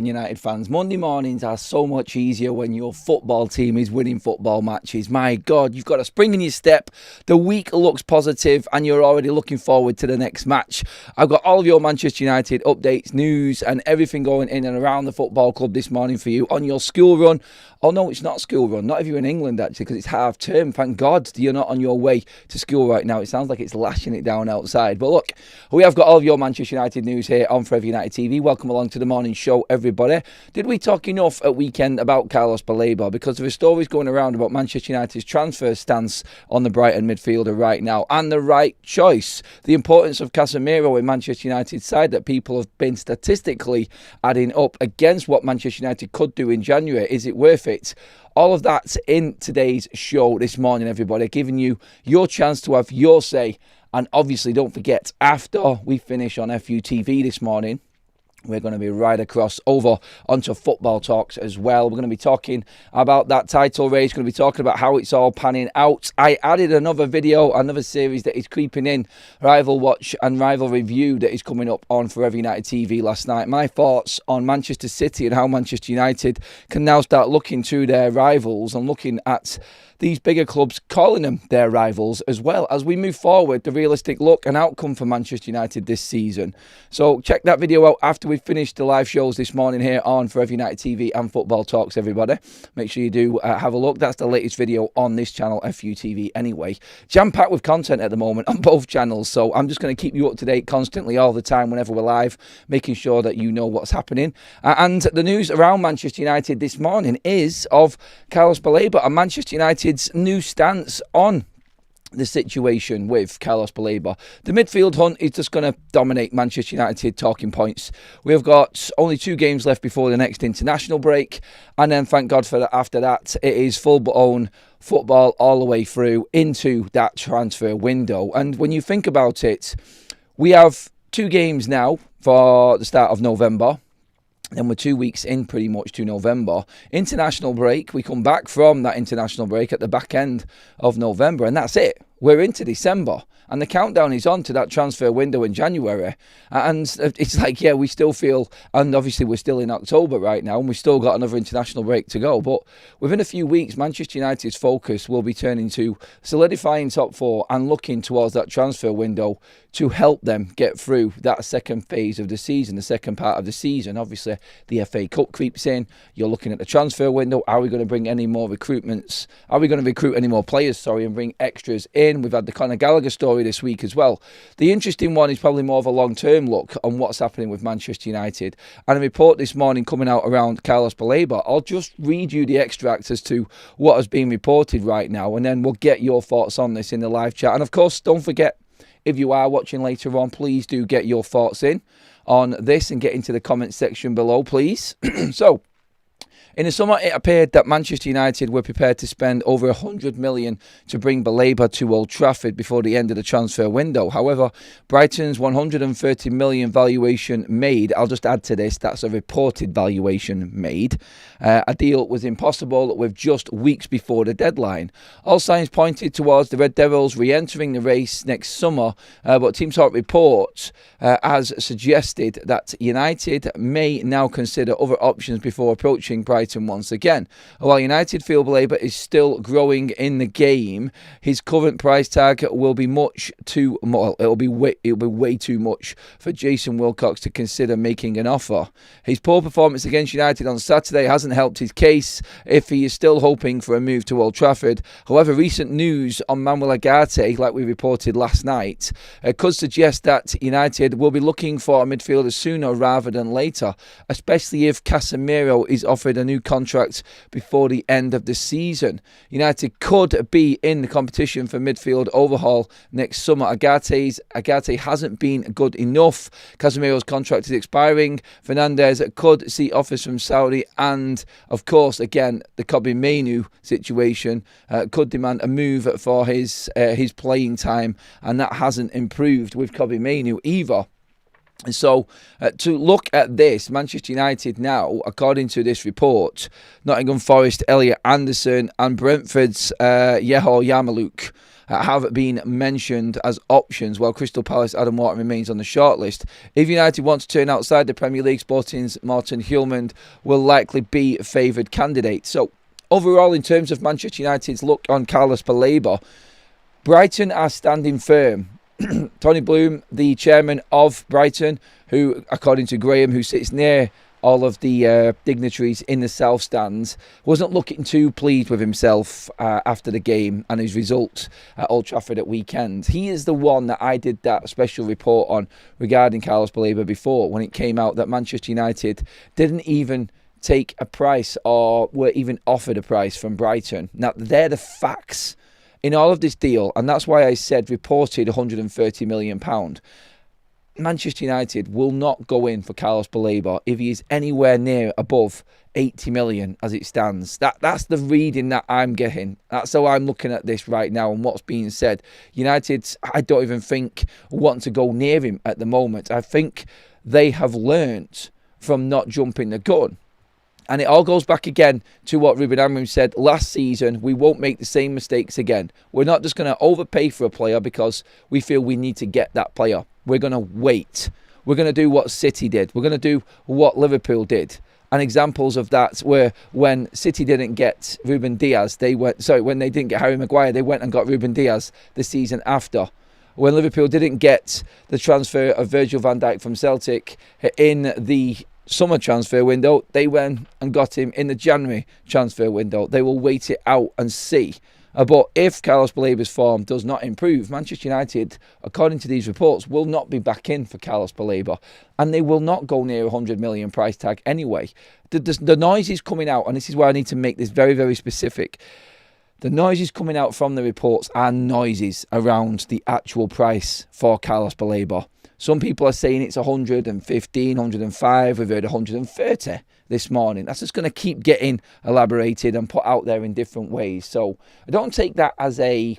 United fans, Monday mornings are so much easier when your football team is winning football matches. My God, you've got a spring in your step. The week looks positive and you're already looking forward to the next match. I've got all of your Manchester United updates, news and everything going in and around the football club this morning for you on your school run. Oh no, it's not school run. Not if you're in England actually, because it's half term. Thank God you're not on your way to school right now. It sounds like it's lashing it down outside. But look, we have got all of your Manchester United news here on Forever United TV. Welcome along to the morning show, everybody. Did we talk enough at weekend about Carlos Baleba? Because there are stories going around about Manchester United's transfer stance on the Brighton midfielder right now, and the right choice. The importance of Casemiro in Manchester United's side that people have been statistically adding up against what Manchester United could do in January. Is it worth it? All of that's in today's show this morning, everybody, giving you your chance to have your say. And obviously, don't forget, after we finish on FUTV this morning, we're going to be right across over onto Football Talks as well. We're going to be talking about that title race. We're going to be talking about how it's all panning out. I added another video, another series that is creeping in, Rival Watch and Rival Review, that is coming up on Forever United TV last night. My thoughts on Manchester City and how Manchester United can now start looking to their rivals and looking at these bigger clubs, calling them their rivals, as well as we move forward, the realistic look and outcome for Manchester United this season. So check that video out after we've finished the live shows this morning here on Forever United TV and Football Talks, everybody. Make sure you do have a look. That's the latest video on this channel, FUTV anyway. Jam-packed with content at the moment on both channels, so I'm just going to keep you up to date constantly all the time whenever we're live, making sure that you know what's happening. And the news around Manchester United this morning is of Carlos Baleba and Manchester United's new stance on the situation with Carlos Baleba. The midfield hunt is just going to dominate Manchester United talking points. We've got only 2 games left before the next international break, and then thank God for that. After that, it is full-blown football all the way through into that transfer window. And when you think about it, we have 2 games now for the start of November. Then we're 2 weeks in pretty much to November. International break. We come back from that international break at the back end of November, and that's it. We're into December. And the countdown is on to that transfer window in January. And it's like, yeah, we still feel, and obviously we're still in October right now, and we've still got another international break to go. But within a few weeks, Manchester United's focus will be turning to solidifying top 4 and looking towards that transfer window to help them get through that second phase of the season, the second part of the season. Obviously, the FA Cup creeps in. You're looking at the transfer window. Are we going to bring any more recruitments? Are we going to recruit any more players, and bring extras in? We've had the Conor Gallagher story this week as well. The interesting one is probably more of a long-term look on what's happening with Manchester United. And a report this morning coming out around Carlos Baleba. I'll just read you the extracts as to what has been reported right now, and then we'll get your thoughts on this in the live chat. And of course, don't forget, if you are watching later on, please do get your thoughts in on this and get into the comments section below, please. So, in the summer, it appeared that Manchester United were prepared to spend over 100 million to bring Baleba to Old Trafford before the end of the transfer window. However, Brighton's 130 million valuation made, I'll just add to this, that's a reported valuation made. A deal was impossible with just weeks before the deadline. All signs pointed towards the Red Devils re-entering the race next summer, but Team Talk reports has suggested that United may now consider other options before approaching Brighton once again. While United feel Baleba is still growing in the game, his current price tag will be it'll be way too much for Jason Wilcox to consider making an offer. His poor performance against United on Saturday hasn't helped his case if he is still hoping for a move to Old Trafford. However, recent news on Manuel Ugarte, like we reported last night, could suggest that United will be looking for a midfielder sooner rather than later, especially if Casemiro is offered a new contract before the end of the season. United could be in the competition for midfield overhaul next summer. Ugarte hasn't been good enough. Casemiro's contract is expiring. Fernandez could see offers from Saudi, and of course, again, the Kobbie Mainoo situation could demand a move for his playing time, and that hasn't improved with Kobbie Mainoo either. And so, to look at this, Manchester United now, according to this report, Nottingham Forest, Elliot Anderson, and Brentford's Yeho Yarmouk have been mentioned as options, while Crystal Palace Adam Wharton remains on the shortlist. If United want to turn outside the Premier League, Sporting's Morten Hjulmand will likely be a favoured candidate. So, overall, in terms of Manchester United's look on Carlos Baleba, Brighton are standing firm. Tony Bloom, the chairman of Brighton, who, according to Graham, who sits near all of the dignitaries in the South Stands, wasn't looking too pleased with himself after the game and his result at Old Trafford at weekend. He is the one that I did that special report on regarding Carlos Baleba before, when it came out that Manchester United didn't even take a price or were even offered a price from Brighton. Now, they're the facts in all of this deal, and that's why I said reported £130 million. Manchester United will not go in for Carlos Baleba if he is anywhere near above 80 million as it stands. That's the reading that I'm getting. That's how I'm looking at this right now and what's being said. United, I don't even think, want to go near him at the moment. I think they have learnt from not jumping the gun. And it all goes back again to what Ruben Amorim said last season. We won't make the same mistakes again. We're not just going to overpay for a player because we feel we need to get that player. We're going to wait. We're going to do what City did. We're going to do what Liverpool did. And examples of that were when City didn't get Ruben Diaz, when they didn't get Harry Maguire, they went and got Ruben Diaz the season after. When Liverpool didn't get the transfer of Virgil van Dijk from Celtic in the summer transfer window, they went and got him in the January transfer window. They will wait it out and see. But if Carlos Baleba's form does not improve, Manchester United, according to these reports, will not be back in for Carlos Baleba, and they will not go near 100 million price tag anyway. The noise is coming out, and this is where I need to make this very, very specific. The noises coming out from the reports are noises around the actual price for Carlos Baleba. Some people are saying it's 115, 105. We've heard 130 this morning. That's just going to keep getting elaborated and put out there in different ways. So I don't take that as a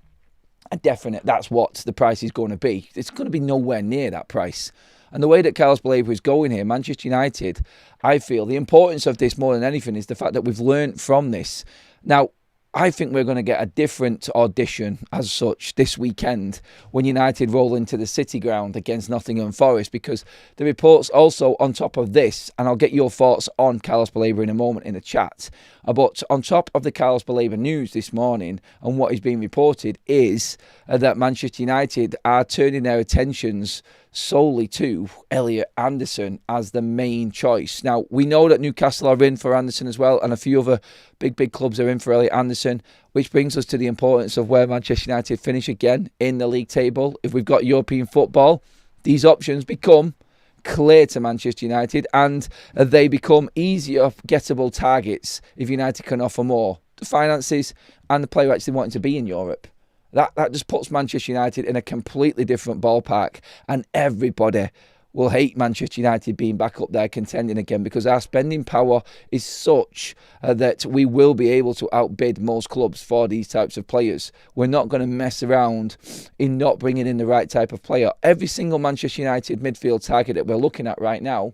definite, that's what the price is going to be. It's going to be nowhere near that price. And the way that Carlos Baleba is going here, Manchester United, I feel the importance of this more than anything is the fact that we've learnt from this. Now, I think we're going to get a different audition as such this weekend when United roll into the City ground against Nottingham Forest, because the reports also on top of this, and I'll get your thoughts on Carlos Baleba in a moment in the chat, but on top of the Carlos Baleba news this morning and what is being reported is that Manchester United are turning their attentions solely to Elliot Anderson as the main choice. Now, we know that Newcastle are in for Anderson as well, and a few other big clubs are in for Elliot Anderson, which brings us to the importance of where Manchester United finish again in the league table. If we've got European football, these options become clear to Manchester United, and they become easier gettable targets if United can offer more. The finances and the player actually wanting to be in Europe. That just puts Manchester United in a completely different ballpark, and everybody will hate Manchester United being back up there contending again, because our spending power is such that we will be able to outbid most clubs for these types of players. We're not going to mess around in not bringing in the right type of player. Every single Manchester United midfield target that we're looking at right now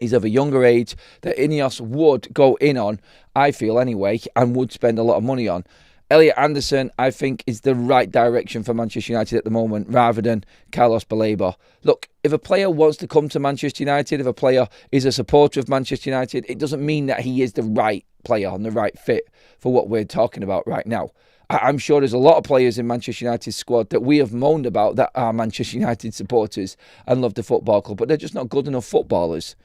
is of a younger age that INEOS would go in on, I feel anyway, and would spend a lot of money on. Elliot Anderson, I think, is the right direction for Manchester United at the moment, rather than Carlos Baleba. Look, if a player wants to come to Manchester United, if a player is a supporter of Manchester United, it doesn't mean that he is the right player and the right fit for what we're talking about right now. I'm sure there's a lot of players in Manchester United's squad that we have moaned about that are Manchester United supporters and love the football club, but they're just not good enough footballers.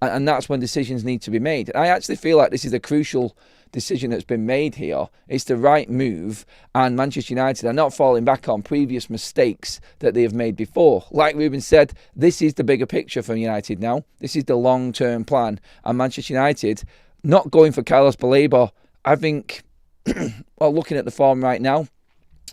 And that's when decisions need to be made. And I actually feel like this is a crucial decision that's been made here. It's the right move, and Manchester United are not falling back on previous mistakes that they have made before. Like Ruben said, this is the bigger picture for United now. This is the long-term plan. And Manchester United not going for Carlos Baleba, I think, well, looking at the form right now,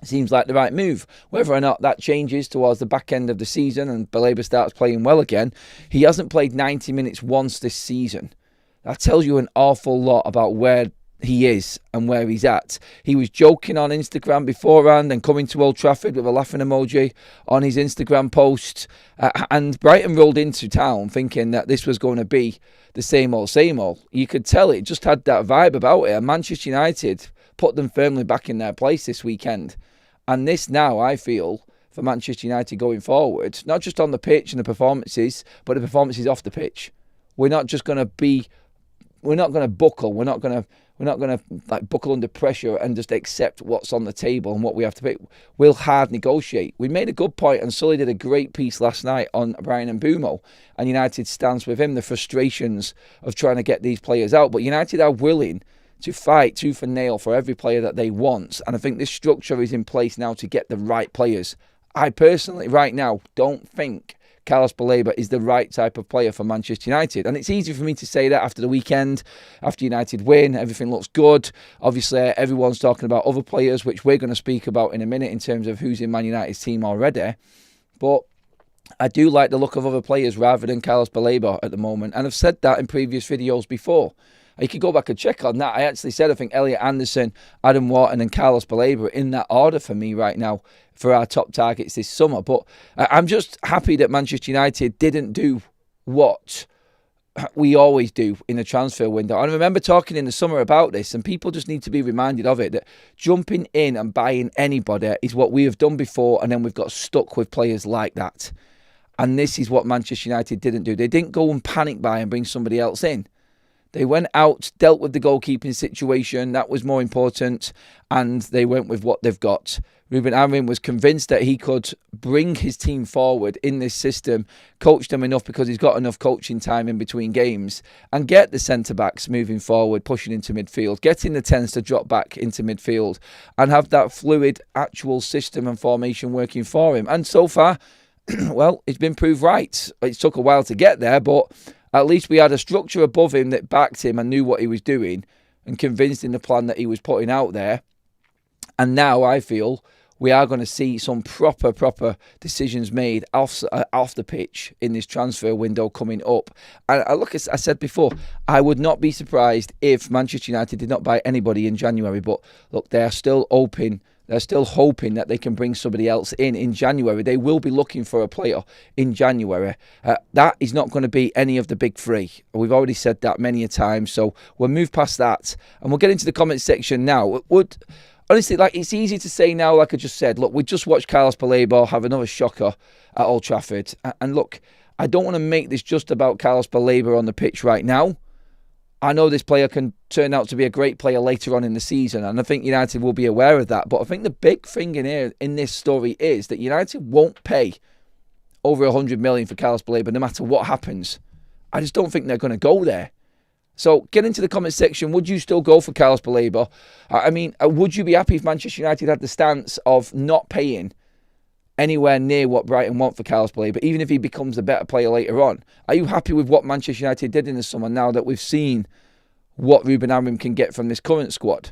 seems like the right move. Whether or not that changes towards the back end of the season and Baleba starts playing well again, he hasn't played 90 minutes once this season. That tells you an awful lot about where he is and where he's at. He was joking on Instagram beforehand and coming to Old Trafford with a laughing emoji on his Instagram post. And Brighton rolled into town thinking that this was going to be the same old, same old. You could tell it just had that vibe about it. And Manchester United put them firmly back in their place this weekend. And this now, I feel, for Manchester United going forward, not just on the pitch and the performances, but the performances off the pitch. We're not just going to buckle. We're not going to like buckle under pressure and just accept what's on the table and what we have to pick. We'll hard negotiate. We made a good point, and Sully did a great piece last night on Brian Mbeumo, and United stands with him, the frustrations of trying to get these players out. But United are willing to fight tooth and nail for every player that they want, and I think this structure is in place now to get the right players. I personally, right now, don't think Carlos Baleba is the right type of player for Manchester United. And it's easy for me to say that after the weekend, after United win, everything looks good. Obviously, everyone's talking about other players, which we're going to speak about in a minute in terms of who's in Man United's team already. But I do like the look of other players rather than Carlos Baleba at the moment. And I've said that in previous videos before. You could go back and check on that. I actually said I think Elliot Anderson, Adam Wharton and Carlos Baleba are in that order for me right now for our top targets this summer. But I'm just happy that Manchester United didn't do what we always do in the transfer window. And I remember talking in the summer about this, and people just need to be reminded of it, that jumping in and buying anybody is what we have done before, and then we've got stuck with players like that. And this is what Manchester United didn't do. They didn't go and panic buy and bring somebody else in. They went out, dealt with the goalkeeping situation. That was more important. And they went with what they've got. Ruben Amorim was convinced that he could bring his team forward in this system, coach them enough because he's got enough coaching time in between games, and get the centre-backs moving forward, pushing into midfield, getting the 10s to drop back into midfield, and have that fluid actual system and formation working for him. And so far, well, it's been proved right. It took a while to get there, but at least we had a structure above him that backed him and knew what he was doing and convinced in the plan that he was putting out there. And now I feel we are going to see some proper decisions made off the pitch in this transfer window coming up. And look, as I said before, I would not be surprised if Manchester United did not buy anybody in January. But look, they are still open. They're still hoping that they can bring somebody else in January. They will be looking for a player in January. That is not going to be any of the big three. We've already said that many a time. So we'll move past that. And we'll get into the comments section now. Honestly, like, it's easy to say now, like I just said, look, we just watched Carlos Baleba have another shocker at Old Trafford. And look, I don't want to make this just about Carlos Baleba on the pitch right now. I know this player can turn out to be a great player later on in the season, and I think United will be aware of that. But I think the big thing in this story is that United won't pay over 100 million for Carlos Baleba no matter what happens. I just don't think they're going to go there. So get into the comment section. Would you still go for Carlos Baleba? I mean, would you be happy if Manchester United had the stance of not paying anywhere near what Brighton want for Carlos Baleba, even if he becomes a better player later on? Are you happy with what Manchester United did in the summer now that we've seen what Ruben Amorim can get from this current squad?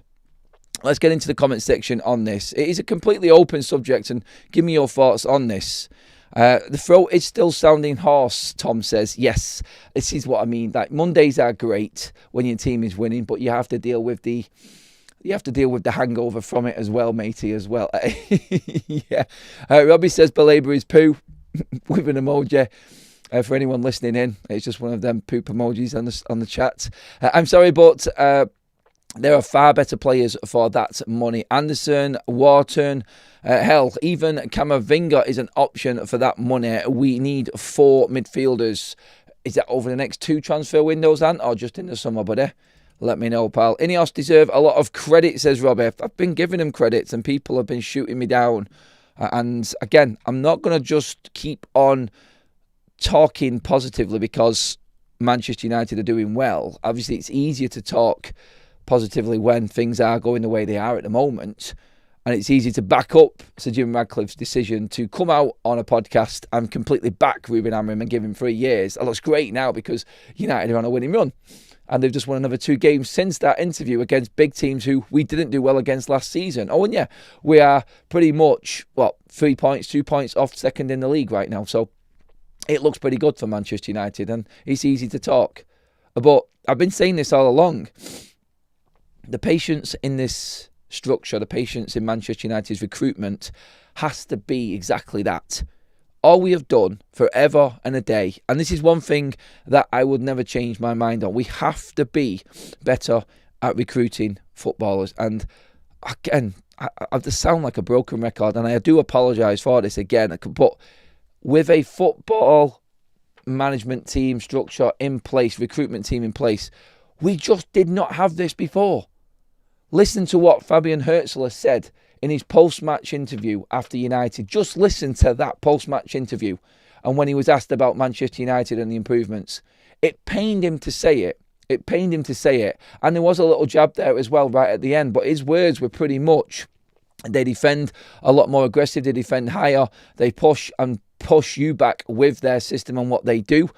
Let's get into the comment section on this. It is a completely open subject, and give me your thoughts on this. The throat is still sounding hoarse, Tom says. Yes, this is what I mean. Like, Mondays are great when your team is winning, but you have to deal with the hangover from it as well, matey, as well. Yeah. Robbie says Baleba is poo with an emoji. For anyone listening in, it's just one of them poop emojis on the chat. I'm sorry, but there are far better players for that money. Anderson, Wharton, hell, even Camavinga is an option for that money. We need 4 midfielders. Is that over the next 2 transfer windows, Ant, or just in the summer, buddy? Let me know, pal. INEOS deserve a lot of credit, says Robbie. I've been giving them credits and people have been shooting me down. And again, I'm not going to just keep on talking positively because Manchester United are doing well. Obviously, it's easier to talk positively when things are going the way they are at the moment. And it's easy to back up Sir Jim Ratcliffe's decision to come out on a podcast and completely back Ruben Amorim and give him 3 years. It looks great now because United are on a winning run. And they've just won another 2 games since that interview against big teams who we didn't do well against last season. Oh, and yeah, we are pretty much, 3 points, 2 points off second in the league right now. So it looks pretty good for Manchester United, and it's easy to talk. But I've been saying this all along. the patience in this structure, the patience in Manchester United's recruitment has to be exactly that. All we have done forever and a day, and this is one thing that I would never change my mind on, we have to be better at recruiting footballers. And again, I just sound like a broken record, and I do apologise for this again, but with a football management team structure in place, recruitment team in place, we just did not have this before. Listen to what Fabian Herzl said in his post-match interview after United. Just listen to that post-match interview. And when he was asked about Manchester United and the improvements, it pained him to say it. It pained him to say it. And there was a little jab there as well right at the end. But his words were pretty much, they defend a lot more aggressive. They defend higher. They push you back with their system and what they do.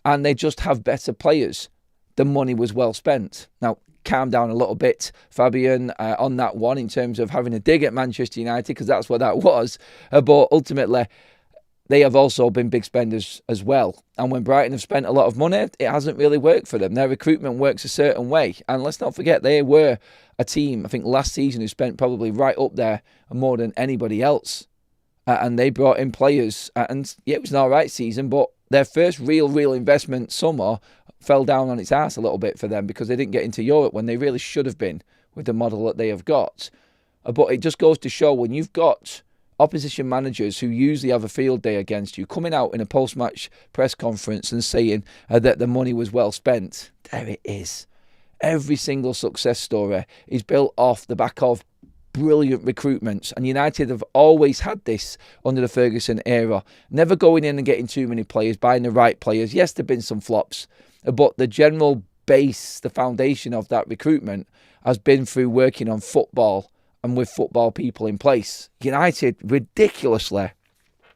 And they just have better players. The money was well spent. Now, calm down a little bit, Fabian, on that one in terms of having a dig at Manchester United, because that's what that was. But ultimately, they have also been big spenders as well. And when Brighton have spent a lot of money, it hasn't really worked for them. Their recruitment works a certain way. And let's not forget, they were a team, I think last season, who spent probably right up there more than anybody else. And they brought in players. And yeah, it was an all right season, but their first real investment summer fell down on its arse a little bit for them because they didn't get into Europe when they really should have been with the model that they have got. But it just goes to show, when you've got opposition managers who usually have a field day against you coming out in a post-match press conference and saying that the money was well spent, there it is. Every single success story is built off the back of brilliant recruitments, and United have always had this under the Ferguson era. Never going in and getting too many players, buying the right players. Yes, there have been some flops, but the general base, the foundation of that recruitment has been through working on football and with football people in place. United, ridiculously,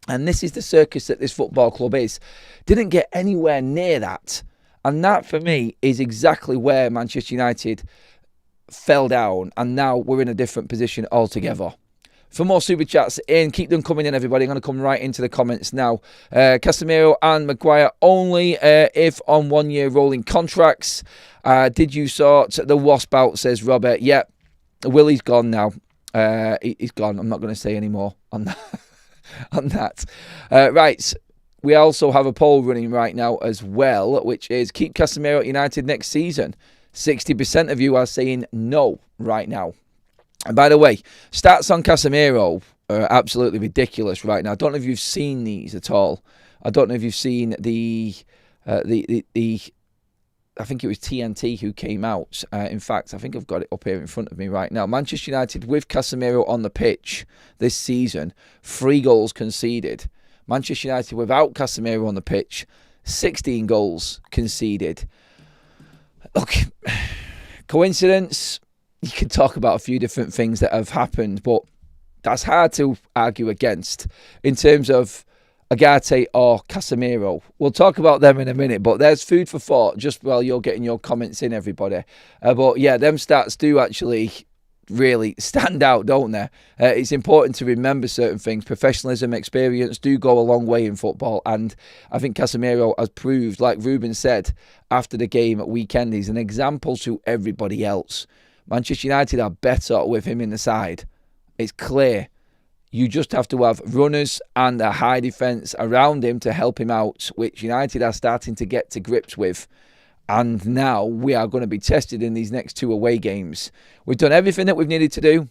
and this is the circus that this football club is, didn't get anywhere near that. And that, for me, is exactly where Manchester United fell down, and now we're in a different position altogether. For more super chats in, keep them coming in, everybody. I'm going to come right into the comments now. Casemiro and Maguire only if on 1 year rolling contracts. Did you sort the wasp out, says Robert. Yeah, Willie's gone now. He's gone. I'm not going to say any more on that. on that. Right. We also have a poll running right now as well, which is keep Casemiro at United next season. 60% of you are saying no right now. And by the way, stats on Casemiro are absolutely ridiculous right now. I don't know if you've seen these at all. I don't know if you've seen the I think it was TNT who came out. In fact, I think I've got it up here in front of me right now. Manchester United with Casemiro on the pitch this season, 3 goals conceded. Manchester United without Casemiro on the pitch, 16 goals conceded. Look, coincidence? You can talk about a few different things that have happened, but that's hard to argue against in terms of Agate or Casemiro. We'll talk about them in a minute, but there's food for thought just while you're getting your comments in, everybody. But yeah, them stats do actually really stand out, don't they? It's important to remember certain things. Professionalism, experience do go a long way in football, and I think Casemiro has proved, like Ruben said after the game at weekend, he's an example to everybody else. Manchester United are better with him in the side. It's clear. You just have to have runners and a high defence around him to help him out, which United are starting to get to grips with. And now we are going to be tested in these next 2 away games. We've done everything that we've needed to do.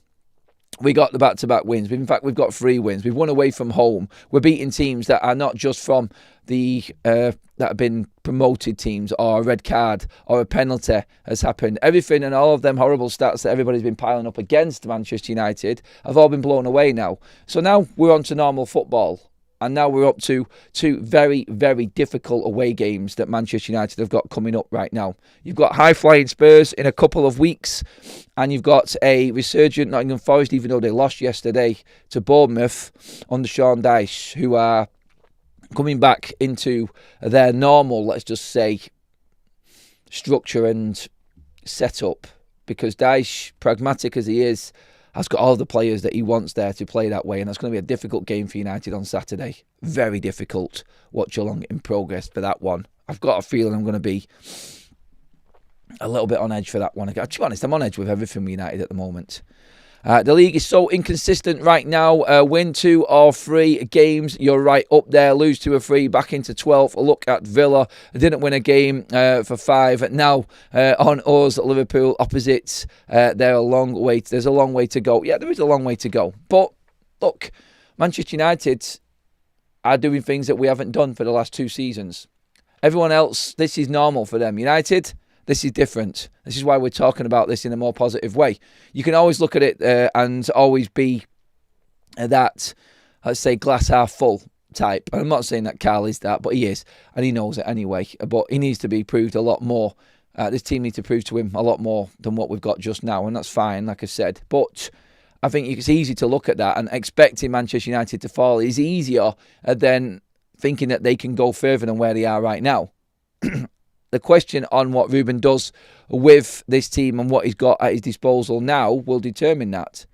We got the back-to-back wins. In fact, we've got 3 wins. We've won away from home. We're beating teams that are not just from the that have been promoted teams, or a red card or a penalty has happened. Everything and all of them horrible stats that everybody's been piling up against Manchester United have all been blown away now. So now we're on to normal football. And now we're up to 2 very, very difficult away games that Manchester United have got coming up right now. You've got high-flying Spurs in a couple of weeks, and you've got a resurgent Nottingham Forest, even though they lost yesterday to Bournemouth under Sean Dyche, who are coming back into their normal, let's just say, structure and setup. Because Dyche, pragmatic as he is, has got all the players that he wants there to play that way, and that's going to be a difficult game for United on Saturday. Very difficult. Watch along in progress for that one. I've got a feeling I'm going to be a little bit on edge for that one. To be honest, I'm on edge with everything with United at the moment. The league is so inconsistent right now. Win 2 or 3 games, you're right up there. Lose 2 or 3, back into 12th. Look at Villa. Didn't win a game for 5. Now on us, Liverpool opposites. There's a long way to go. Yeah, there is a long way to go. But look, Manchester United are doing things that we haven't done for the last 2 seasons. Everyone else, this is normal for them. United, this is different. This is why we're talking about this in a more positive way. You can always look at it and always be that, let's say, glass half full type. And I'm not saying that Carl is that, but he is. And he knows it anyway. But he needs to be proved a lot more. This team needs to prove to him a lot more than what we've got just now. And that's fine, like I said. But I think it's easy to look at that, and expecting Manchester United to fall is easier than thinking that they can go further than where they are right now. The question on what Ruben does with this team and what he's got at his disposal now will determine that.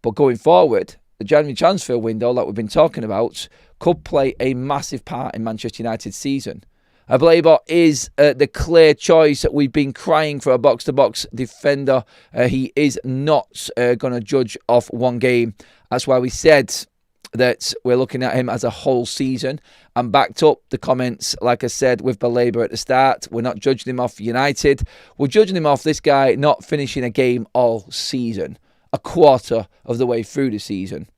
But going forward, the January transfer window, like we've been talking about, could play a massive part in Manchester United's season. Baleba is the clear choice. We've been crying for a box-to-box defender. He is not going to judge off one game. That's why we said that we're looking at him as a whole season, and backed up the comments, like I said, with Baleba at the start. We're not judging him off United. We're judging him off this guy not finishing a game all season, a quarter of the way through the season.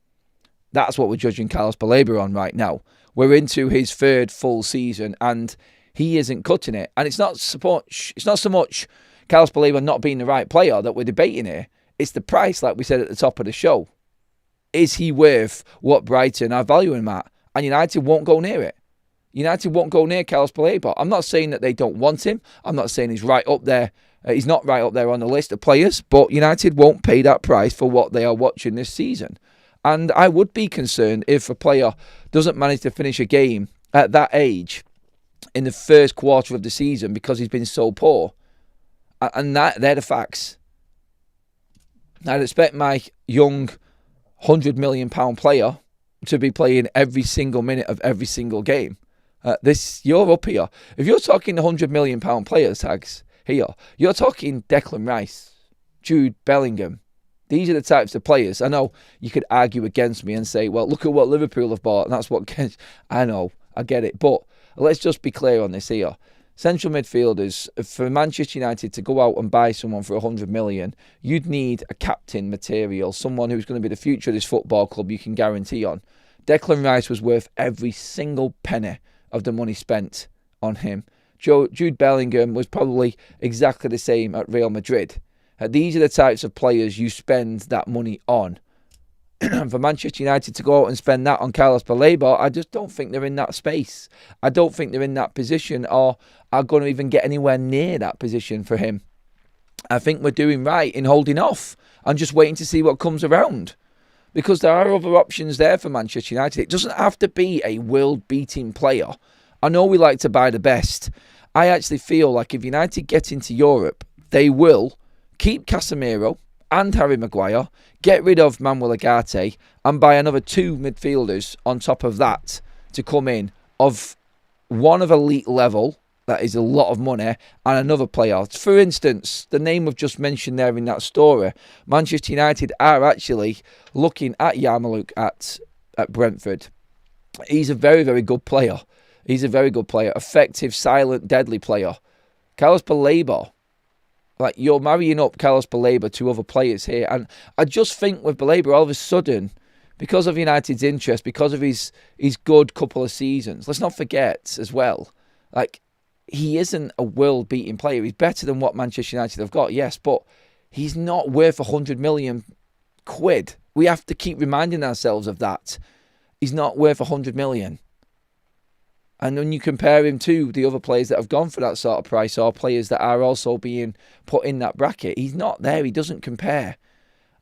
That's what we're judging Carlos Baleba on right now. We're into his 3rd full season, and he isn't cutting it. And it's not so much Carlos Baleba not being the right player that we're debating here. It's the price, like we said at the top of the show. Is he worth what Brighton are valuing him at? And United won't go near it. United won't go near Carlos Baleba. I'm not saying that they don't want him. I'm not saying he's right up there. He's not right up there on the list of players. But United won't pay that price for what they are watching this season. And I would be concerned if a player doesn't manage to finish a game at that age in the first quarter of the season because he's been so poor. And they're the facts. I'd expect my young £100 million player to be playing every single minute of every single game. You're up here. If you're talking £100 million players, tags here, you're talking Declan Rice, Jude Bellingham. These are the types of players. I know you could argue against me and say, well, look at what Liverpool have bought, and that's what... I know, I get it. But let's just be clear on this here. Central midfielders, for Manchester United to go out and buy someone for 100 million, you'd need a captain material, someone who's going to be the future of this football club you can guarantee on. Declan Rice was worth every single penny of the money spent on him. Jude Bellingham was probably exactly the same at Real Madrid. These are the types of players you spend that money on. For Manchester United to go out and spend that on Carlos Baleba, I just don't think they're in that space. I don't think they're in that position or are going to even get anywhere near that position for him. I think we're doing right in holding off and just waiting to see what comes around. Because there are other options there for Manchester United. It doesn't have to be a world-beating player. I know we like to buy the best. I actually feel like if United get into Europe, they will keep Casemiro and Harry Maguire, get rid of Manuel Ugarte, and buy another 2 midfielders on top of that to come in of one of elite level, that is a lot of money, and another player. For instance, the name we've just mentioned there in that story, Manchester United are actually looking at Yarmouk at Brentford. He's a very, very good player. He's a very good player. Effective, silent, deadly player. Carlos Baleba. Like, you're marrying up Carlos Baleba to other players here. And I just think with Baleba, all of a sudden, because of United's interest, because of his good couple of seasons, let's not forget as well, like, he isn't a world-beating player. He's better than what Manchester United have got, yes, but he's not worth 100 million quid. We have to keep reminding ourselves of that. He's not worth 100 million. And when you compare him to the other players that have gone for that sort of price or players that are also being put in that bracket, he's not there. He doesn't compare.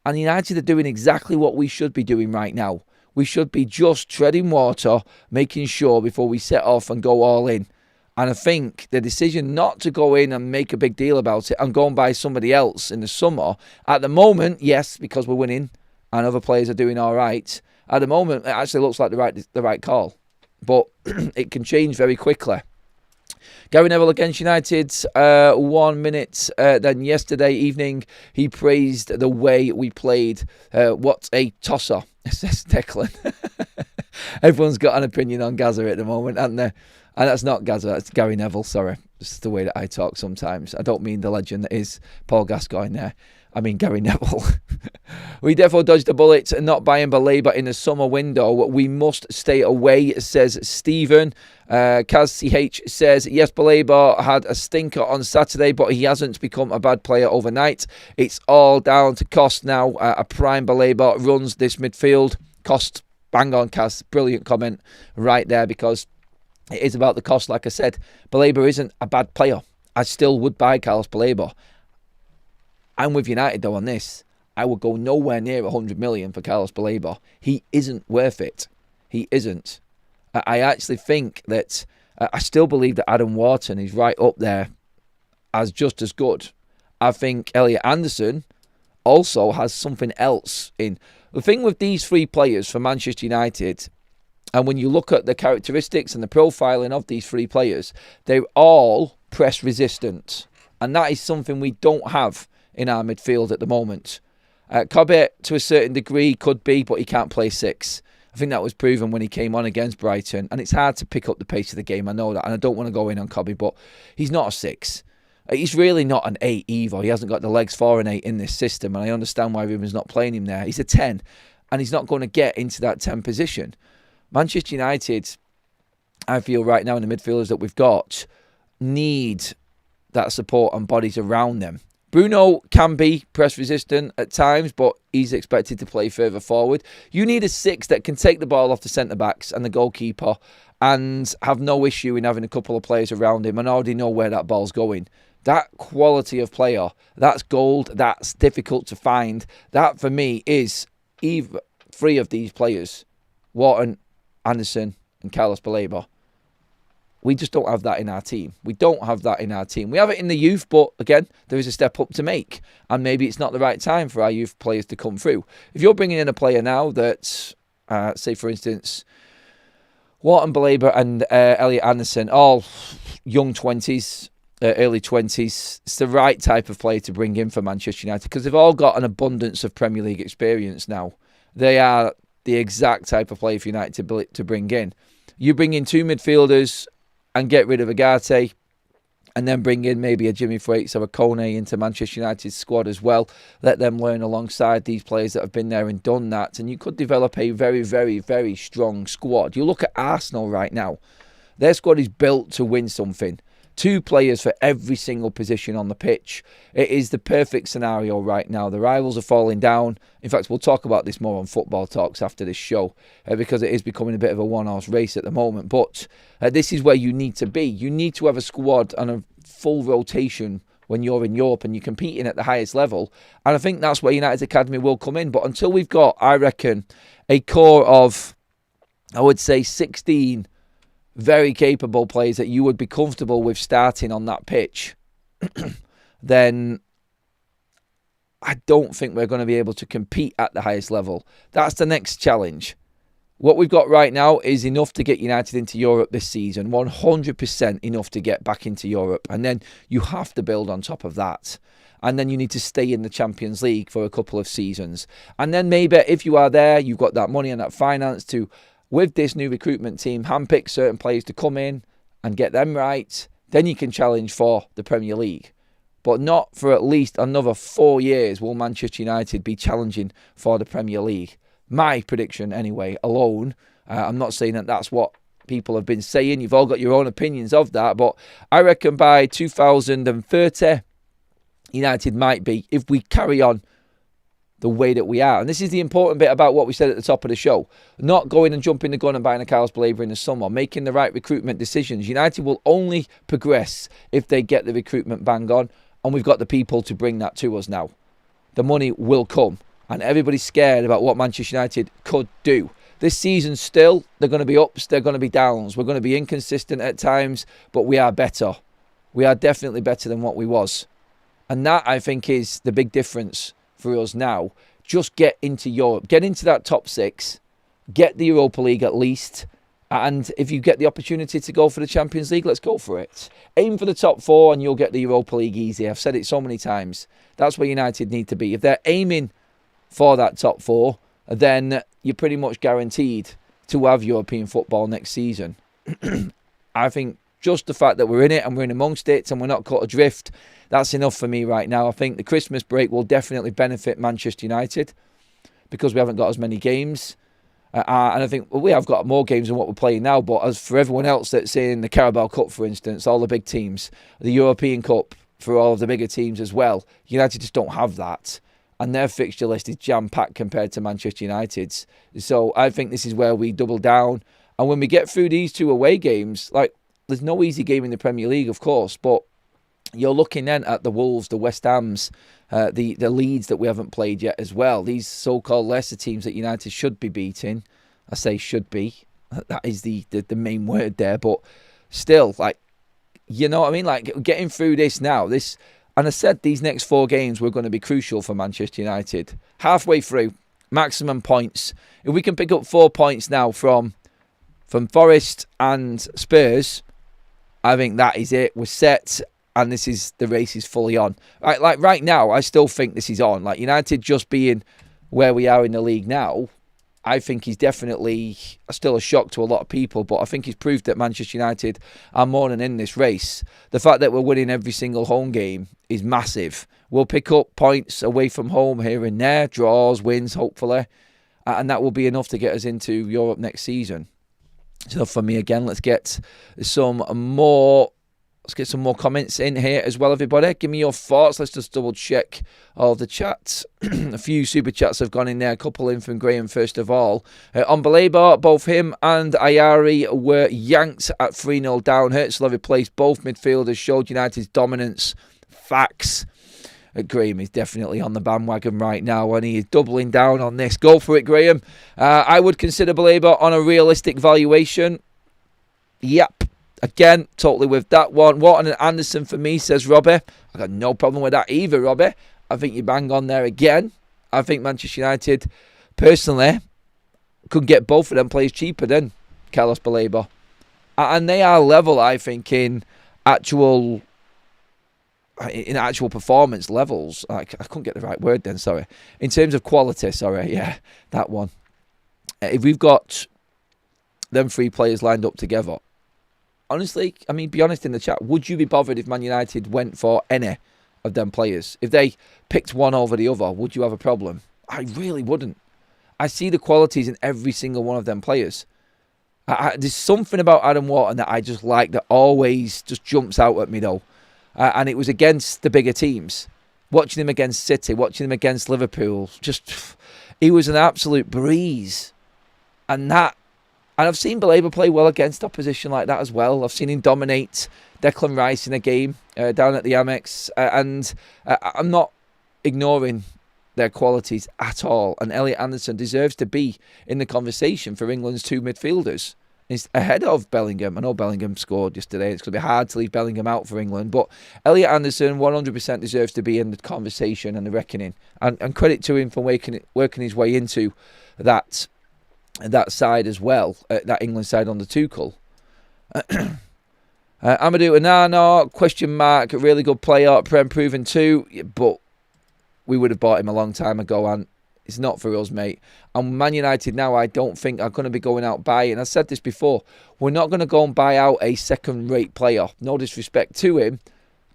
And United are doing exactly what we should be doing right now. We should be just treading water, making sure before we set off and go all in. And I think the decision not to go in and make a big deal about it and go and buy somebody else in the summer, at the moment, yes, because we're winning and other players are doing all right, at the moment, it actually looks like the right call. But it can change very quickly. Gary Neville against United, 1 minute. Then yesterday evening, he praised the way we played. What a tosser, says Declan. Everyone's got an opinion on Gaza at the moment, hasn't they? And that's not Gaza, that's Gary Neville, sorry. It's the way that I talk sometimes. I don't mean the legend that is Paul Gascoigne there. I mean Gary Neville. We therefore dodged a bullet not buying Baleba in the summer window. We must stay away, says Stephen. Kaz CH says, yes, Baleba had a stinker on Saturday, but he hasn't become a bad player overnight. It's all down to cost now. A prime Baleba runs this midfield. Cost, bang on, Kaz. Brilliant comment right there, because it is about the cost. Like I said, Baleba isn't a bad player. I still would buy Carlos Baleba. I'm with United though on this. I would go nowhere near 100 million for Carlos Baleba. He isn't worth it. He isn't. I actually think that I still believe that Adam Wharton is right up there as just as good. I think Elliot Anderson also has something else in. The thing with these three players for Manchester United, and when you look at the characteristics and the profiling of these three players, they're all press resistant. And that is something we don't have in our midfield at the moment. Kobe, to a certain degree, could be, but he can't play six. I think that was proven when he came on against Brighton. And it's hard to pick up the pace of the game, I know that. And I don't want to go in on Kobe, but he's not a six. He's really not an 8 either. He hasn't got the legs for an 8 in this system. And I understand why Ruben's not playing him there. He's a 10. And he's not going to get into that 10 position. Manchester United, I feel right now in the midfielders that we've got, need that support and bodies around them. Bruno can be press resistant at times, but he's expected to play further forward. You need a 6 that can take the ball off the centre-backs and the goalkeeper and have no issue in having a couple of players around him and already know where that ball's going. That quality of player, that's gold, that's difficult to find. That, for me, is either 3 of these players, Wharton, Anderson and Carlos Baleba. We just don't have that in our team. We don't have that in our team. We have it in the youth, but again, there is a step up to make. And maybe it's not the right time for our youth players to come through. If you're bringing in a player now that, say for instance, Wharton, Baleba and Elliot Anderson, all young 20s, early 20s, it's the right type of player to bring in for Manchester United because they've all got an abundance of Premier League experience now. They are the exact type of player for United to bring in. You bring in 2 midfielders and get rid of Agate, and then bring in maybe a Jimmy Frakes or a Kone into Manchester United's squad as well. Let them learn alongside these players that have been there and done that, and you could develop a very, very, very strong squad. You look at Arsenal right now. Their squad is built to win something. 2 players for every single position on the pitch. It is the perfect scenario right now. The rivals are falling down. In fact, we'll talk about this more on Football Talks after this show because it is becoming a bit of a one-horse race at the moment. But this is where you need to be. You need to have a squad and a full rotation when you're in Europe and you're competing at the highest level. And I think that's where United's Academy will come in. But until we've got, I reckon, a core of, I would say, 16 very capable players that you would be comfortable with starting on that pitch, then I don't think we're going to be able to compete at the highest level. That's the next challenge. What we've got right now is enough to get United into Europe this season, 100% enough to get back into Europe. And then you have to build on top of that. And then you need to stay in the Champions League for a couple of seasons. And then maybe if you are there, you've got that money and that finance to, with this new recruitment team, handpick certain players to come in and get them right. Then you can challenge for the Premier League. But not for at least another 4 years will Manchester United be challenging for the Premier League. My prediction anyway, alone. I'm not saying that that's what people have been saying. You've all got your own opinions of that. But I reckon by 2030, United might be, if we carry on the way that we are. And this is the important bit about what we said at the top of the show. Not going and jumping the gun and buying a Carlos Baleba in the summer. Making the right recruitment decisions. United will only progress if they get the recruitment bang on. And we've got the people to bring that to us now. The money will come. And everybody's scared about what Manchester United could do. This season still, they're going to be ups, they're going to be downs. We're going to be inconsistent at times, but we are better. We are definitely better than what we was. And that, I think, is the big difference for us now. Just get into Europe. Get into that top 6. Get the Europa League at least. And if you get the opportunity to go for the Champions League, let's go for it. Aim for the top 4 and you'll get the Europa League easy. I've said it so many times. That's where United need to be. If they're aiming for that top 4, then you're pretty much guaranteed to have European football next season. I think just the fact that we're in it and we're in amongst it and we're not caught adrift, that's enough for me right now. I think the Christmas break will definitely benefit Manchester United because we haven't got as many games. And I think we have got more games than what we're playing now. But as for everyone else that's in the Carabao Cup, for instance, all the big teams, the European Cup for all of the bigger teams as well, United just don't have that. And their fixture list is jam-packed compared to Manchester United's. So I think this is where we double down. And when we get through these 2 away games, like there's no easy game in the Premier League, of course, but you're looking then at the Wolves, the West Hams, the Leeds that we haven't played yet as well. These so-called lesser teams that United should be beating. I say should be. That is the main word there. But still, like, you know what I mean? Like, getting through this now, and I said these next 4 games were going to be crucial for Manchester United. Halfway through, maximum points. If we can pick up 4 points now from Forest and Spurs, I think that is it. We're set. And the race is fully on. Like right now, I still think this is on. Like United just being where we are in the league now, I think he's definitely still a shock to a lot of people. But I think he's proved that Manchester United are more than in this race. The fact that we're winning every single home game is massive. We'll pick up points away from home here and there, draws, wins, hopefully. And that will be enough to get us into Europe next season. So for me, again, let's get some more comments in here as well, everybody. Give me your thoughts. Let's just double check all the chats. A few super chats have gone in there. A couple in from Graham, first of all. On Baleba, both him and Ayari were yanked at 3-0 down. Herzl replaced both midfielders, showed United's dominance. Facts. Graham is definitely on the bandwagon right now and he is doubling down on this. Go for it, Graham. I would consider Baleba on a realistic valuation. Yep. Again, totally with that one. Wharton and Anderson for me, says Robbie. I got no problem with that either, Robbie. I think you bang on there again. I think Manchester United, personally, could get both of them players cheaper than Carlos Baleba. And they are level, I think, in actual performance levels. I couldn't get the right word then, sorry. In terms of quality, sorry, yeah, that one. If we've got them 3 players lined up together, honestly, I mean, be honest in the chat, would you be bothered if Man United went for any of them players? If they picked one over the other, would you have a problem? I really wouldn't. I see the qualities in every single one of them players. There's something about Adam Wharton that I just like that always just jumps out at me, though. And it was against the bigger teams. Watching him against City, watching him against Liverpool, he was an absolute breeze. And I've seen Baleba play well against opposition like that as well. I've seen him dominate Declan Rice in a game down at the Amex. And I'm not ignoring their qualities at all. And Elliot Anderson deserves to be in the conversation for England's 2 midfielders. He's ahead of Bellingham. I know Bellingham scored yesterday. It's going to be hard to leave Bellingham out for England. But Elliot Anderson 100% deserves to be in the conversation and the reckoning. And credit to him for working his way into that side as well, that England side on the Tuchel. Amadou Onana, question mark, really good player, Prem proven too, but we would have bought him a long time ago and it's not for us, mate. And Man United now, I don't think are going to be going out buying. I said this before, we're not going to go and buy out a second-rate player. No disrespect to him.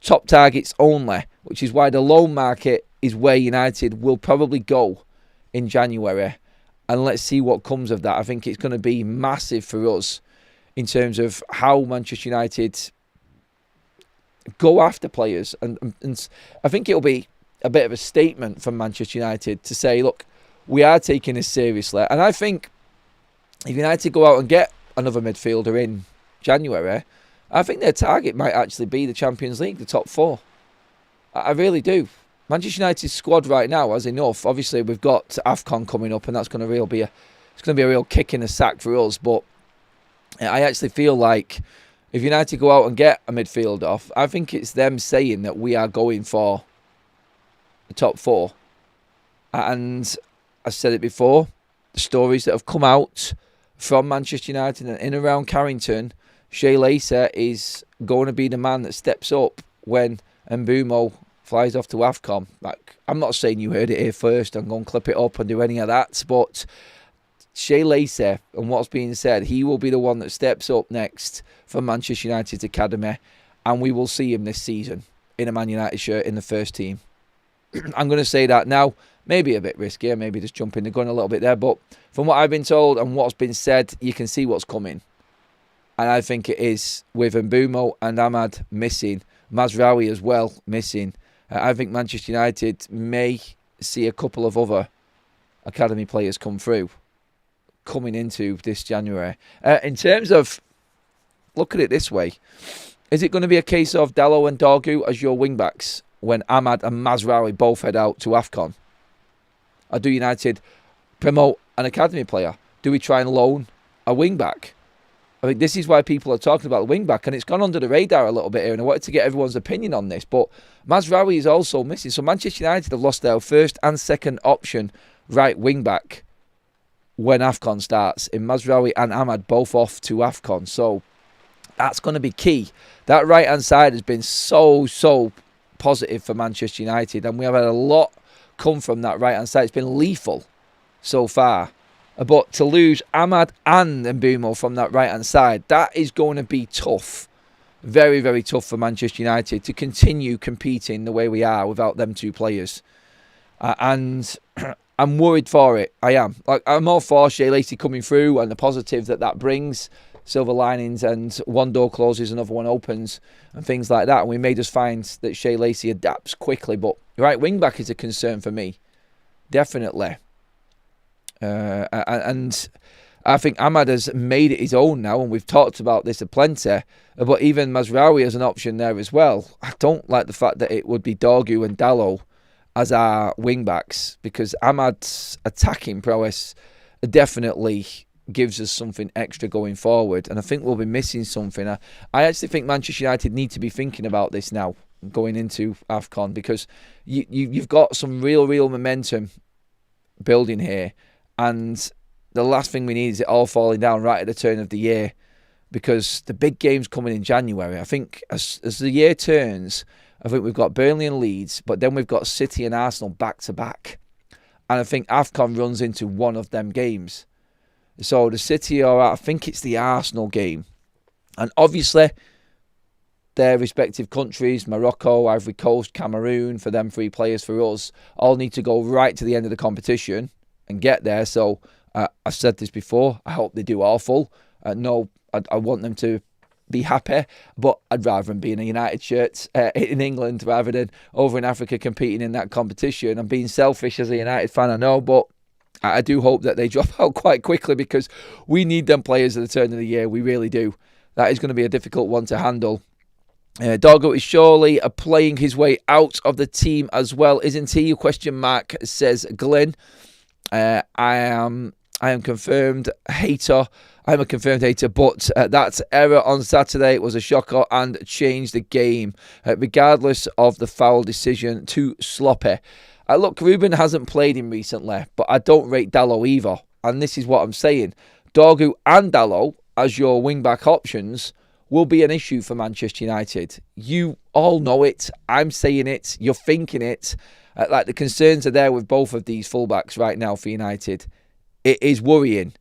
Top targets only, which is why the loan market is where United will probably go in January. And let's see what comes of that. I think it's going to be massive for us in terms of how Manchester United go after players. And I think it'll be a bit of a statement from Manchester United to say, look, we are taking this seriously. And I think if United go out and get another midfielder in January, I think their target might actually be the Champions League, the top 4. I really do. Manchester United's squad right now has enough. Obviously, we've got AFCON coming up, and that's going to be a real kick in the sack for us. But I actually feel like if United go out and get a midfielder, I think it's them saying that we are going for the top 4. And I said it before, the stories that have come out from Manchester United and in and around Carrington, Shea Lacer is going to be the man that steps up when Mbeumo flies off to AFCON. Like, I'm not saying you heard it here first and go and clip it up and do any of that, but Shea Lacer, and what's being said, he will be the one that steps up next for Manchester United's academy, and we will see him this season in a Man United shirt in the first team. I'm going to say that now. Maybe a bit risky, maybe just jumping the gun a little bit there, but from what I've been told and what's been said, you can see what's coming. And I think it is with Mbeumo and Ahmad missing, Mazraoui as well missing. I think Manchester United may see a couple of other academy players come through coming into this January. In terms of, look at it this way, is it going to be a case of Dalot and Dorgu as your wing-backs when Ahmad and Mazraoui both head out to AFCON? Or do United promote an academy player? Do we try and loan a wing-back? I mean, this is why people are talking about the wing-back, and it's gone under the radar a little bit here, and I wanted to get everyone's opinion on this, but Mazraoui is also missing. So Manchester United have lost their first and second option right wing-back when AFCON starts, in Mazraoui and Ahmad both off to AFCON. So that's going to be key. That right-hand side has been so positive for Manchester United, and we have had a lot come from that right-hand side. It's been lethal so far. But to lose Ahmad and Mbeumo from that right-hand side, that is going to be tough. Very, very tough for Manchester United to continue competing the way we are without them two players. And I'm worried for it. I am. Like, I'm all for Shea Lacy coming through and the positive that brings. Silver linings, and one door closes, another one opens, and things like that. And we may just find that Shea Lacy adapts quickly. But right wing-back is a concern for me. Definitely. And I think Ahmad has made it his own now, and we've talked about this a plenty. But even Mazraoui as an option there as well. I don't like the fact that it would be Dorgu and Dalot as our wing-backs, because Ahmad's attacking prowess definitely gives us something extra going forward, and I think we'll be missing something. I actually think Manchester United need to be thinking about this now going into AFCON, because you've got some real momentum building here, and the last thing we need is it all falling down right at the turn of the year, because the big game's coming in January. I think as the year turns, I think we've got Burnley and Leeds, but then we've got City and Arsenal back to back, and I think AFCON runs into one of them games. So the City, or I think it's the Arsenal game. And obviously, their respective countries, Morocco, Ivory Coast, Cameroon, for them three players, for us, all need to go right to the end of the competition and get there. So I've said this before, I hope they do awful. No, I want them to be happy, but I'd rather them be in a United shirt in England rather than over in Africa competing in that competition. I'm being selfish as a United fan, I know, but I do hope that they drop out quite quickly, because we need them players at the turn of the year. We really do. That is going to be a difficult one to handle. Dorgu is surely playing his way out of the team as well, isn't he? Question mark, says Glenn. I am confirmed hater. I'm a confirmed hater, but that error on Saturday was a shocker and changed the game, regardless of the foul decision. Too sloppy. Look, Ruben hasn't played him recently, but I don't rate Dalot either. And this is what I'm saying. Dorgu and Dalot as your wing-back options will be an issue for Manchester United. You all know it. I'm saying it. You're thinking it. Like, the concerns are there with both of these fullbacks right now for United. It is worrying.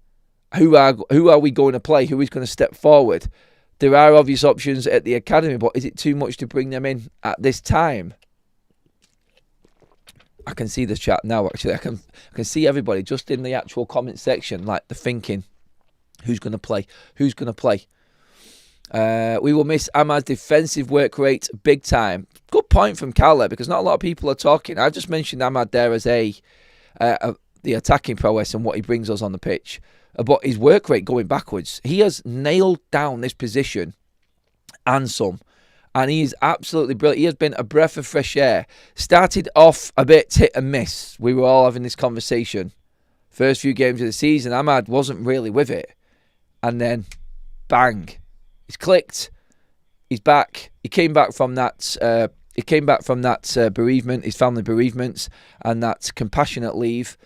Who are we going to play? Who is going to step forward? There are obvious options at the academy, but is it too much to bring them in at this time? I can see the chat now, actually. I can see everybody just in the actual comment section, like the thinking. Who's going to play? Who's going to play? We will miss Ahmad's defensive work rate big time. Good point from Carla, because not a lot of people are talking. I've just mentioned Ahmad there as the attacking prowess and what he brings us on the pitch. But his work rate going backwards. He has nailed down this position and some. And he is absolutely brilliant. He has been a breath of fresh air. Started off a bit hit and miss. We were all having this conversation. First few games of the season, Ahmad wasn't really with it. And then, bang. He's clicked. He's back. He came back from that bereavement, his family bereavements, and that compassionate leave.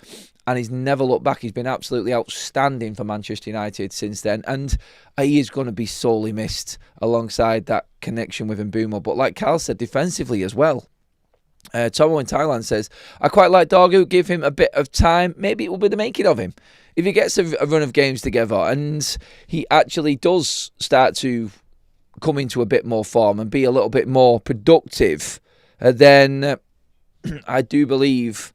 and he's never looked back. He's been absolutely outstanding for Manchester United since then, and he is going to be sorely missed alongside that connection with Mbeumo. But like Carl said, defensively as well. Tomo in Thailand says, I quite like Dorgu, give him a bit of time, maybe it will be the making of him. If he gets a run of games together and he actually does start to come into a bit more form and be a little bit more productive, then I do believe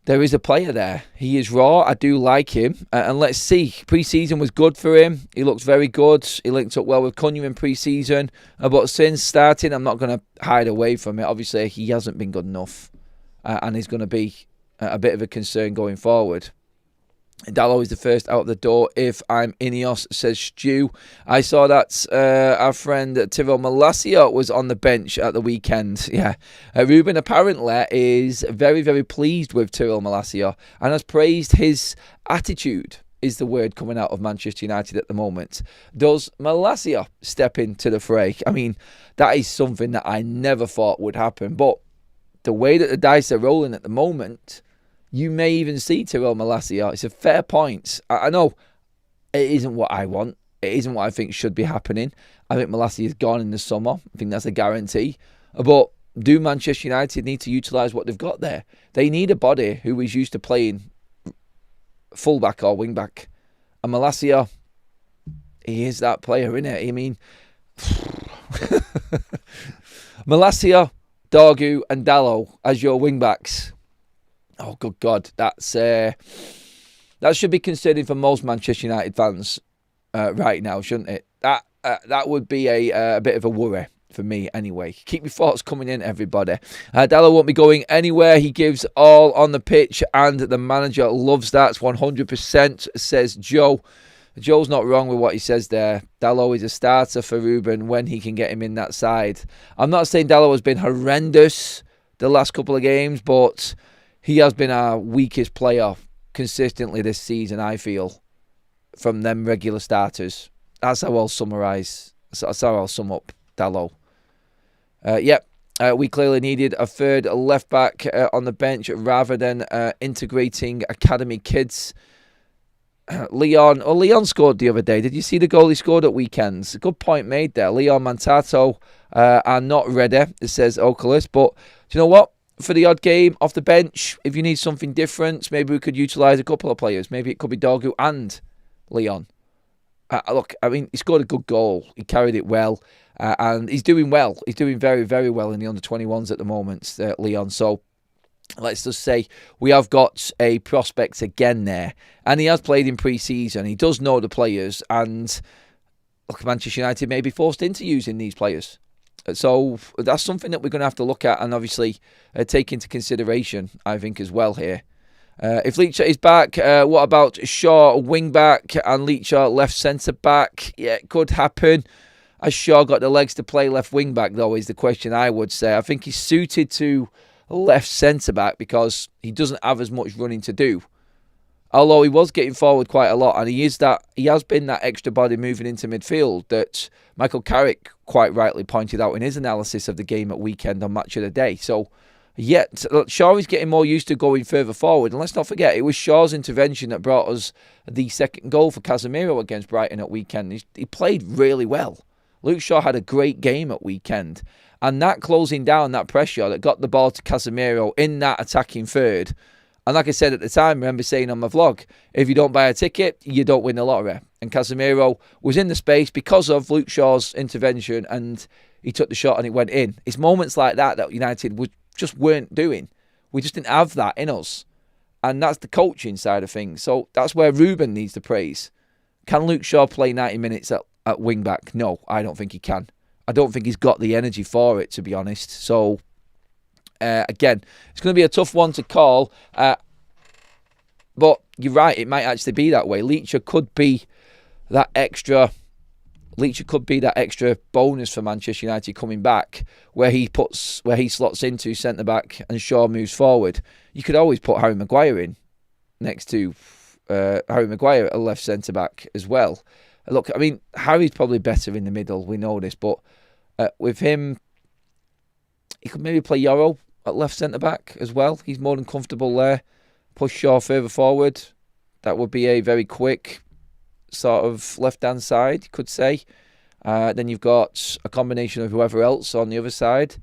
there is a player there. He is raw. I do like him. And let's see. Pre-season was good for him. He looks very good. He linked up well with Cunha in pre-season. But since starting, I'm not going to hide away from it. Obviously, he hasn't been good enough. And he's going to be a bit of a concern going forward. Dalot is the first out the door if I'm Ineos, says Stu. I saw that our friend Tyrell Malacia was on the bench at the weekend. Yeah, Ruben apparently is very, very pleased with Tyrell Malacia and has praised his attitude, is the word coming out of Manchester United at the moment. Does Malacia step into the fray? I mean, that is something that I never thought would happen. But the way that the dice are rolling at the moment, you may even see Tyrell Malacia. It's a fair point. I know it isn't what I want. It isn't what I think should be happening. I think Malacia is gone in the summer. I think that's a guarantee. But do Manchester United need to utilise what they've got there? They need a body who is used to playing fullback or wingback. And Malacia, he is that player, isn't it? I mean, Malacia, Dorgu and Dalot as your wingbacks. Oh, good God. That should be concerning for most Manchester United fans right now, shouldn't it? That would be a bit of a worry for me anyway. Keep your thoughts coming in, everybody. Dalot won't be going anywhere. He gives all on the pitch, and the manager loves that 100%, says Joe. Joe's not wrong with what he says there. Dalot is a starter for Ruben when he can get him in that side. I'm not saying Dalot has been horrendous the last couple of games, but he has been our weakest player consistently this season, I feel, from them regular starters. That's how I'll summarise. That's how I'll sum up Dalot. We clearly needed a third left-back on the bench rather than integrating academy kids. Leon scored the other day. Did you see the goal he scored at weekends? A good point made there. Leon Mantato are not ready, says Oculus. But do you know what? For the odd game off the bench, if you need something different, maybe we could utilise a couple of players. Maybe it could be Dorgu and Leon. Look, I mean, he scored a good goal. He carried it well. And he's doing well. He's doing very, very well in the under-21s at the moment, Leon. So let's just say we have got a prospect again there. And he has played in pre-season. He does know the players. And look, Manchester United may be forced into using these players. So that's something that we're going to have to look at and obviously take into consideration, I think, as well here. If Leacher is back, what about Shaw wing back and Leacher left centre back? Yeah, it could happen. Has Shaw got the legs to play left wing back, though, is the question I would say. I think he's suited to left centre back because he doesn't have as much running to do. Although he was getting forward quite a lot, and he has been that extra body moving into midfield that Michael Carrick quite rightly pointed out in his analysis of the game at weekend on Match of the Day. So, yet Shaw is getting more used to going further forward. And let's not forget, it was Shaw's intervention that brought us the second goal for Casemiro against Brighton at weekend. He played really well. Luke Shaw had a great game at weekend. And that closing down, that pressure that got the ball to Casemiro in that attacking third. And like I said at the time, I remember saying on my vlog, if you don't buy a ticket, you don't win the lottery. And Casemiro was in the space because of Luke Shaw's intervention, and he took the shot and it went in. It's moments like that that United just weren't doing. We just didn't have that in us. And that's the coaching side of things. So that's where Ruben needs the praise. Can Luke Shaw play 90 minutes at wing-back? No, I don't think he can. I don't think he's got the energy for it, to be honest. So again, it's going to be a tough one to call. But you're right, it might actually be that way. Leacher could be that extra bonus for Manchester United coming back, where he slots into centre back and Shaw moves forward. You could always put Harry Maguire in next to Harry Maguire at left centre back as well. Look, I mean, Harry's probably better in the middle. We know this, but with him, he could maybe play Yoro at left centre back as well. He's more than comfortable there. push Shaw further forward. That would be a very quick sort of left-hand side, you could say. Then you've got a combination of whoever else on the other side.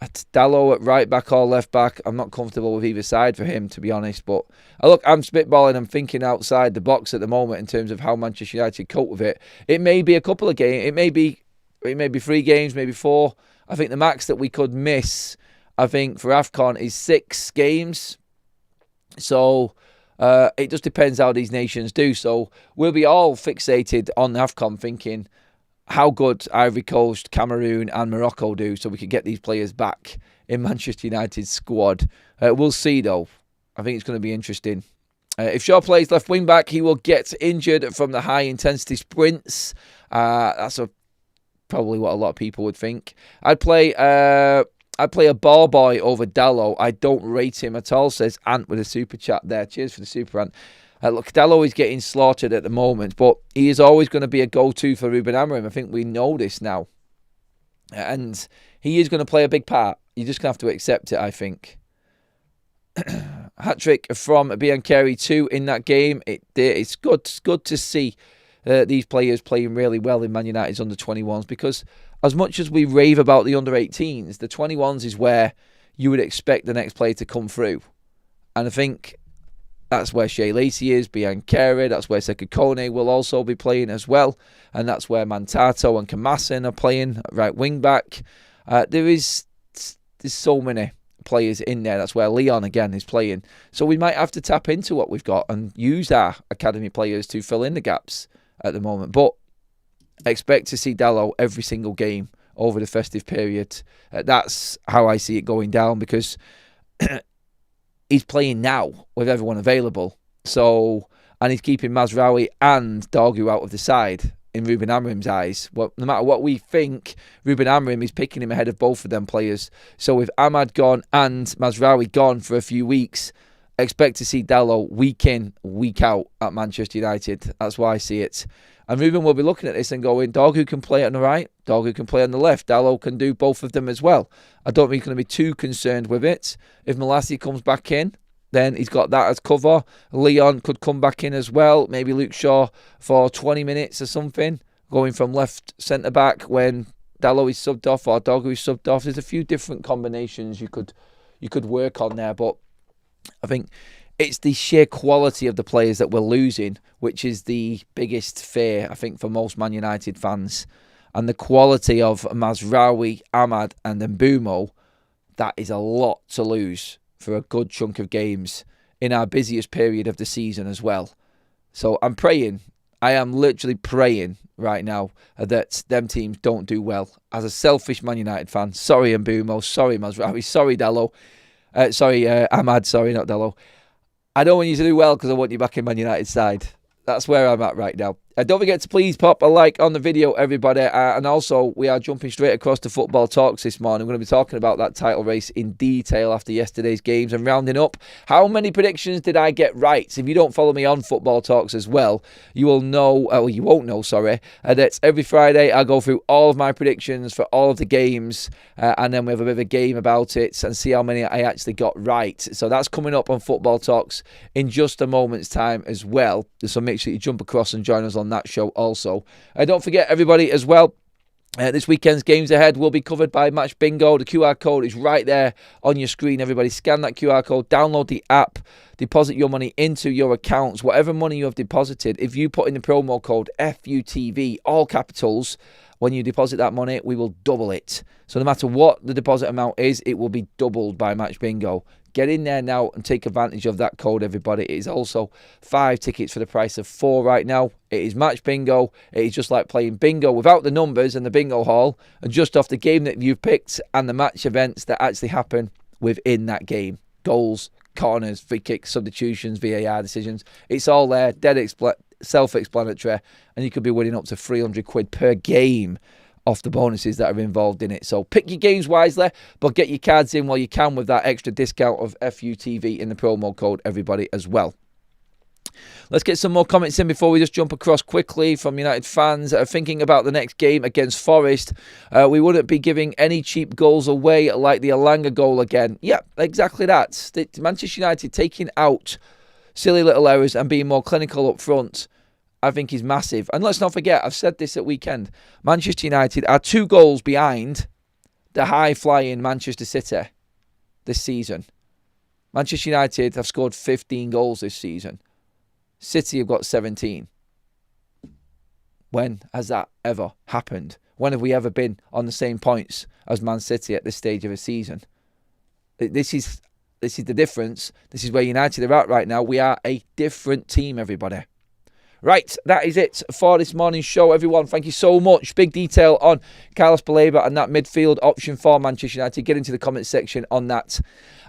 At Dalot at right back or left back, I'm not comfortable with either side for him, to be honest. But look, I'm spitballing. I'm thinking outside the box at the moment in terms of how Manchester United cope with it. It may be a couple of games. It may be 3 games, maybe 4. I think the max that we could miss, I think, for AFCON is 6 games. So it just depends how these nations do. So we'll be all fixated on AFCON thinking how good Ivory Coast, Cameroon and Morocco do so we can get these players back in Manchester United's squad. We'll see, though. I think it's going to be interesting. If Shaw plays left wing back, he will get injured from the high-intensity sprints. That's probably what a lot of people would think. I'd play a ball boy over Dalot. I don't rate him at all, says Ant with a super chat there. Cheers for the super, Ant. Look, Dalot is getting slaughtered at the moment, but he is always going to be a go-to for Ruben Amorim. I think we know this now. And he is going to play a big part. You're just going to have to accept it, I think. Hat-trick from Biancheri too in that game. It's good to see these players playing really well in Man United's under-21s, because as much as we rave about the under-18s, the 21s is where you would expect the next player to come through. And I think that's where Shea Lacey is, Biancheri, that's where Sekou Kone will also be playing as well. And that's where Mantato and Kamasin are playing, right wing back. There's so many players in there. That's where Leon, again, is playing. So we might have to tap into what we've got and use our academy players to fill in the gaps at the moment. But expect to see Dalot every single game over the festive period. That's how I see it going down, because he's playing now with everyone available. So, and he's keeping Mazraoui and Dorgu out of the side in Ruben Amorim's eyes. Well, no matter what we think, Ruben Amorim is picking him ahead of both of them players. So with Ahmad gone and Mazraoui gone for a few weeks, expect to see Dalot week in, week out at Manchester United. That's why I see it. And Ruben will be looking at this and going, Dorgu can play on the right, Dorgu can play on the left, Dalot can do both of them as well. I don't think he's going to be too concerned with it. If Malassi comes back in, then he's got that as cover. Leon could come back in as well. Maybe Luke Shaw for 20 minutes or something, going from left centre-back when Dalot is subbed off or Dorgu is subbed off. There's a few different combinations you could work on there, but I think it's the sheer quality of the players that we're losing, which is the biggest fear, I think, for most Man United fans. And the quality of Mazraoui, Ahmad and Mbeumo, that is a lot to lose for a good chunk of games in our busiest period of the season as well. So I'm praying, I am literally praying right now that them teams don't do well. As a selfish Man United fan, sorry Mbeumo, sorry Mazraoui, sorry Dalot, Ahmad, sorry, not Dalot. I don't want you to do well because I want you back in Man United side. That's where I'm at right now. Don't forget to please pop a like on the video, everybody. And also, we are jumping straight across to football talks this morning. We're going to be talking about that title race in detail after yesterday's games and rounding up. How many predictions did I get right? So if you don't follow me on football talks as well, you will know, you won't know, that every Friday I go through all of my predictions for all of the games. And then we have a bit of a game about it and see how many I actually got right. So that's coming up on football talks in just a moment's time as well. So make sure you jump across and join us on that show also. Don't forget, everybody, as well, this weekend's games ahead will be covered by Match Bingo. The QR code is right there on your screen. Everybody scan that QR code, download the app, deposit your money into your accounts. Whatever money you have deposited, if you put in the promo code FUTV, all capitals, when you deposit that money, we will double it. So no matter what the deposit amount is, it will be doubled by Match Bingo. Get in there now and take advantage of that code, everybody. It is also 5 tickets for the price of 4 right now. It is Match Bingo. It is just like playing bingo without the numbers and the bingo hall, and just off the game that you've picked and the match events that actually happen within that game. Goals, corners, free kicks, substitutions, VAR decisions. It's all there, self-explanatory, and you could be winning up to £300 per game off the bonuses that are involved in it. So pick your games wisely, but get your cards in while you can with that extra discount of FUTV in the promo code, everybody, as well. Let's get some more comments in before we just jump across quickly from United fans that are thinking about the next game against Forest. We wouldn't be giving any cheap goals away like the Alanga goal again. Yeah, exactly that. Manchester United taking out silly little errors and being more clinical up front, I think is massive. And let's not forget, I've said this at weekend, Manchester United are 2 goals behind the high-flying Manchester City this season. Manchester United have scored 15 goals this season. City have got 17. When has that ever happened? When have we ever been on the same points as Man City at this stage of a season? This is the difference. This is where United are at right now. We are a different team, everybody. Right, that is it for this morning's show, everyone. Thank you so much. Big detail on Carlos Baleba and that midfield option for Manchester United. Get into the comment section on that.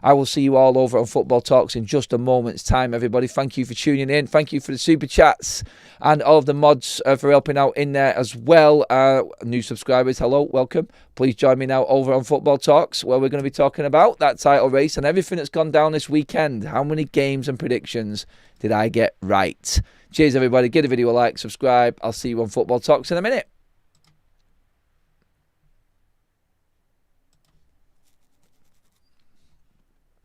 I will see you all over on Football Talks in just a moment's time, everybody. Thank you for tuning in. Thank you for the super chats and all of the mods for helping out in there as well. New subscribers, hello, welcome. Please join me now over on Football Talks, where we're going to be talking about that title race and everything that's gone down this weekend. How many games and predictions did I get right? Cheers, everybody. Give the video a like, subscribe. I'll see you on Football Talks in a minute.